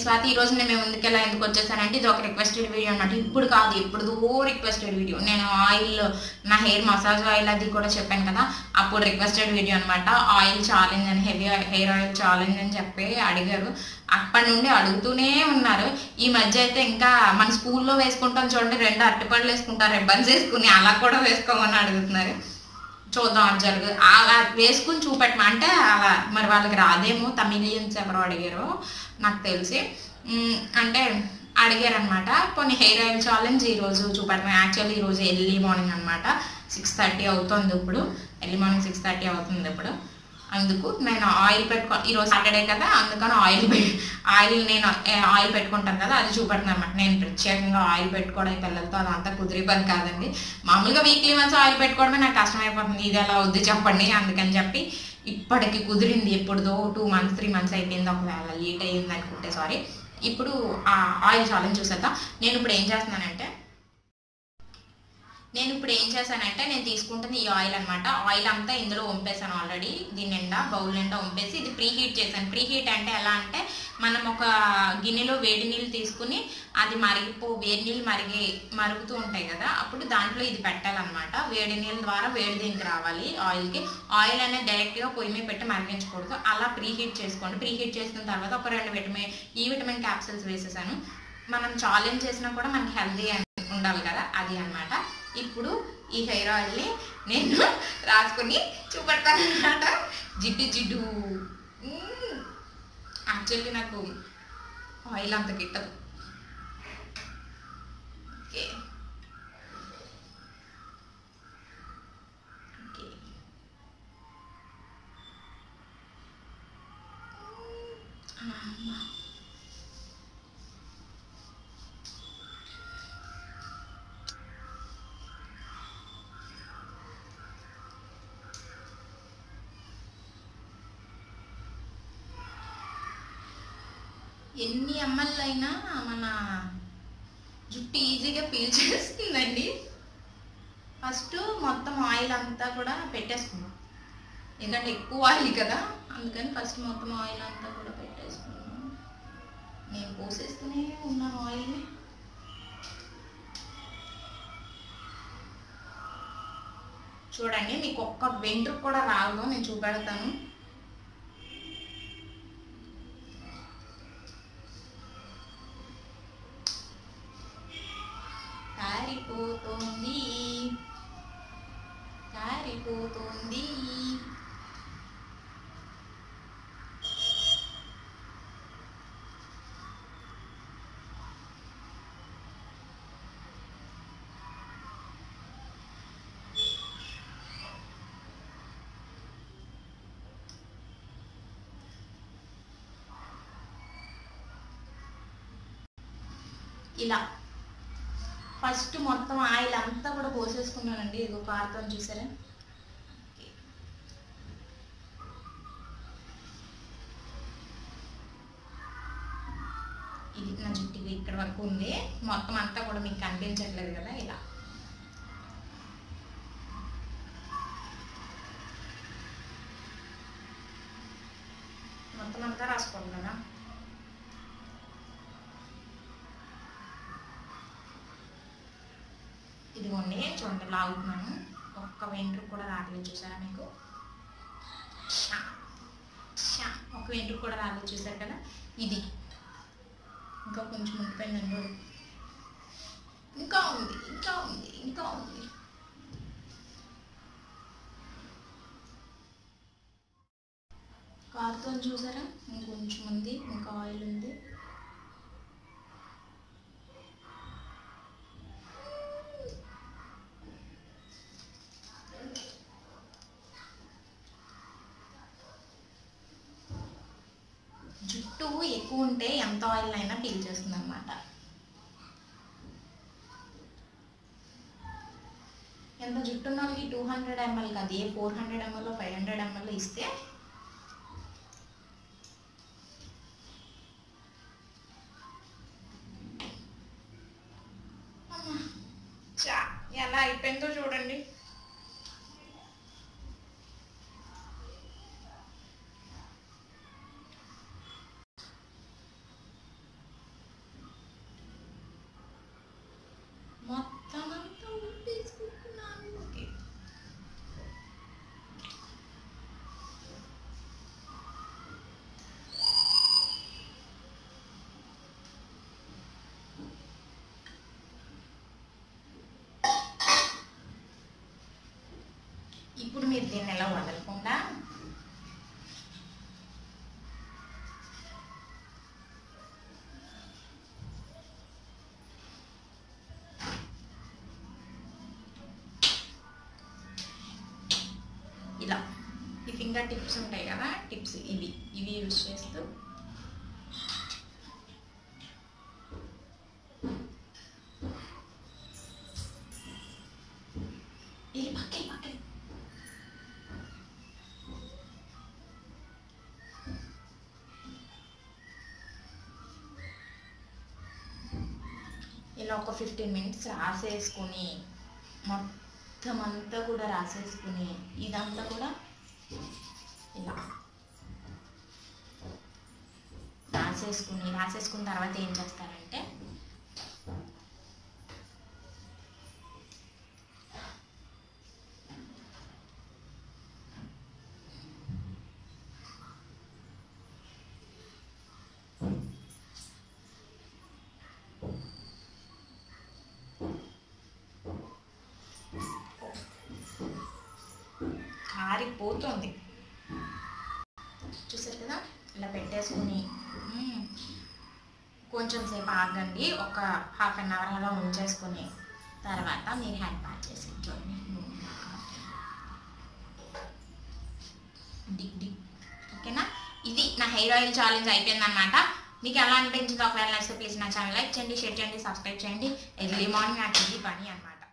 స్వాతి. ఈ రోజు నేను ముందుకెలా ఎందుకు వచ్చేసానంటే ఇది ఒక రిక్వెస్టెడ్ వీడియో అనమాట. ఇప్పుడు కాదు, ఎప్పుడుదో రిక్వెస్టెడ్ వీడియో. నేను ఆయిల్, నా హెయిర్ మసాజ్ ఆయిల్ అది కూడా చెప్పాను కదా, అప్పుడు రిక్వెస్టెడ్ వీడియో అనమాట. ఆయిల్ ఛాలెంజ్ అని, హెవీ హెయిర్ ఆయిల్ ఛాలెంజ్ అని చెప్పి అడిగారు. అప్పటి నుండి అడుగుతూనే ఉన్నారు. ఈ మధ్య అయితే ఇంకా మన స్కూల్లో వేసుకుంటాం చూడండి, 2 అరటిపళ్ళు వేసుకుంటారు రిబ్బన్స్ వేసుకుని, అలా కూడా వేసుకోమని అడుగుతున్నారు. చూద్దాం అది జరుగు. అలా వేసుకుని చూపెట్టమా అంటే అలా మరి వాళ్ళకి రాదేమో, తమిళియన్స్ ఎవరో అడిగారు నాకు తెలిసి. అంటే అడిగారనమాట. కొన్ని హెయిర్ ఆయిల్ ఛాలెంజ్ ఈరోజు చూపెడతాను. యాక్చువల్లీ ఈరోజు ఎర్లీ మార్నింగ్ అనమాట, 6:30 అవుతుంది ఇప్పుడు. ఎర్లీ మార్నింగ్ 6:30 అవుతుంది ఇప్పుడు. అందుకు నేను ఆయిల్ ఈరోజు సాటర్డే కదా, అందుకని నేను ఆయిల్ పెట్టుకుంటాను కదా, అది చూపెడతాను అనమాట. నేను ప్రత్యేకంగా ఆయిల్ పెట్టుకోవడం పిల్లలతో అదంతా కుదిరే పని కాదండి. మామూలుగా వీక్లీ వన్స్ ఆయిల్ పెట్టుకోవడమే నాకు కష్టమైపోతుంది. ఇది ఎలా వద్దు చెప్పండి. అందుకని చెప్పి ఇప్పటికి కుదిరింది. ఎప్పుడుదో 2 months 3 months అయిపోయింది. ఒకవేళ లేట్ అయ్యింది అనుకుంటే సారీ. ఇప్పుడు ఆ ఆయిల్ ఛాలెంజ్ చూసేద్దాం. నేను ఇప్పుడు ఏం చేస్తానంటే నేను తీసుకుంటుంది ఈ ఆయిల్ అనమాట. ఆయిల్ అంతా ఇందులో వంపేసాను ఆల్రెడీ. దీని నిండా బౌల్ నిండా వంపేసి ఇది ప్రీ హీట్ చేశాను. ప్రీ హీట్ అంటే ఎలా అంటే, మనం ఒక గిన్నెలో వేడి నీళ్ళు తీసుకుని అది వేడి నీళ్ళు మరుగుతూ ఉంటాయి కదా, అప్పుడు దాంట్లో ఇది పెట్టాలన్నమాట. వేడి నీళ్ళ ద్వారా వేడి దీనికి రావాలి ఆయిల్కి. ఆయిల్ అనేది డైరెక్ట్గా పొయ్యి మీద పెట్టి మరిగించకూడదు. అలా ప్రీ హీట్ చేసుకోండి. ప్రీ హీట్ చేసుకున్న తర్వాత ఒక 2 విటమిన్ క్యాప్సిల్స్ వేసేసాను. మనం ఛాలెంజ్ చేసినా కూడా మనకి హెల్తీ ఉండాలి కదా, అది అనమాట. ఇప్పుడు ఈ హెయిర్ ఆయిల్ని నేను రాసుకుని చూపెడతాను అనమాట. జిడ్డు యాక్చువల్లీ నాకు ఆయిల్ అంత గిట్టదు. ఓకే ఓకే ఎన్ని ఎంఎల్ అయినా మన జుట్టు ఈజీగా పీల్చేస్తుందండి. ఫస్ట్ మొత్తం ఆయిల్ అంతా కూడా పెట్టేసుకున్నాం, ఎందుకంటే ఎక్కువ ఆయిల్ కదా, అందుకని ఫస్ట్ మొత్తం ఆయిల్ అంతా కూడా పెట్టేసుకున్నాం. నేను పోసేస్తూనే ఉన్నాను ఆయిల్ని. చూడండి, మీకు ఒక్క వెంట్రుకు కూడా రాదు. నేను చూపెడతాను. కారిపోతుంది. ఇలా ఫస్ట్ మొత్తం ఆయిల్ అంతా కూడా పోసేసుకున్నానండి. ఇదిగో కారుతో చూసారా. ఇది నా జుట్టుకి ఇక్కడ వరకు ఉంది. మొత్తం అంతా కూడా మీకు కనిపించట్లేదు కదా, ఇలా మొత్తం అంతా రాసుకోండి కదా. ఇదిగోండి చూడండి, లాగుతున్నాను. ఒక్క వెంట్రుకు కూడా రాలేదు, చూసారా మీకు. ఒక వెంట్రుకు కూడా రాలేదు, చూసారు కదా. ఇది ఇంకా కొంచెం ఉండిపోయిందండి. ఇంకా ఉంది. కారుతో చూసారా, ఇంకొంచెం ఉంది, ఇంకా ఆయిల్ ఉంది. జుట్టు ఎక్కువ ఉంటే ఎంత ఆయిల్ అయినా పీల్చేస్తుంది అనమాట. ఎంత జుట్టు ఉన్న వాళ్ళకి 200 ml కాదు, ఏ 400 ml 500 ml ఇస్తే ఎలా అయిపోయిందో చూడండి. ఇప్పుడు మీరు దీన్ని ఎలా వదలకుండా ఇలా ఈ ఫింగర్ టిప్స్ ఉంటాయి కదా, టిప్స్ ఇవి యూజ్ చేస్తూ ఇలా ఒక 15 మినిట్స్ రాసేసుకుని మొత్తం అంతా కూడా రాసేసుకుని ఇదంతా కూడా ఇలా రాసేసుకున్న తర్వాత ఏం చేస్తారంటే కారిపోతుంది చూసారు కదా, ఇలా పెట్టేసుకుని కొంచెం సేపు ఆగండి, ఒక హాఫ్ అన్ అవర్ అలా ఉంచేసుకుని తర్వాత మీరు హ్యాండ్ ప్యాక్ చేసి ఓకేనా. ఇది నా హెయిర్ ఆయిల్ ఛాలెంజ్ అయిపోయింది అనమాట. మీకు ఎలా అనిపించిందో ఒకవేళ నచ్చితే ప్లీజ్ నా ఛానల్ లైక్ చేయండి, షేర్ చేయండి, సబ్స్క్రైబ్ చేయండి. ఎర్లీ మార్నింగ్ నాకు ఇది పని అనమాట.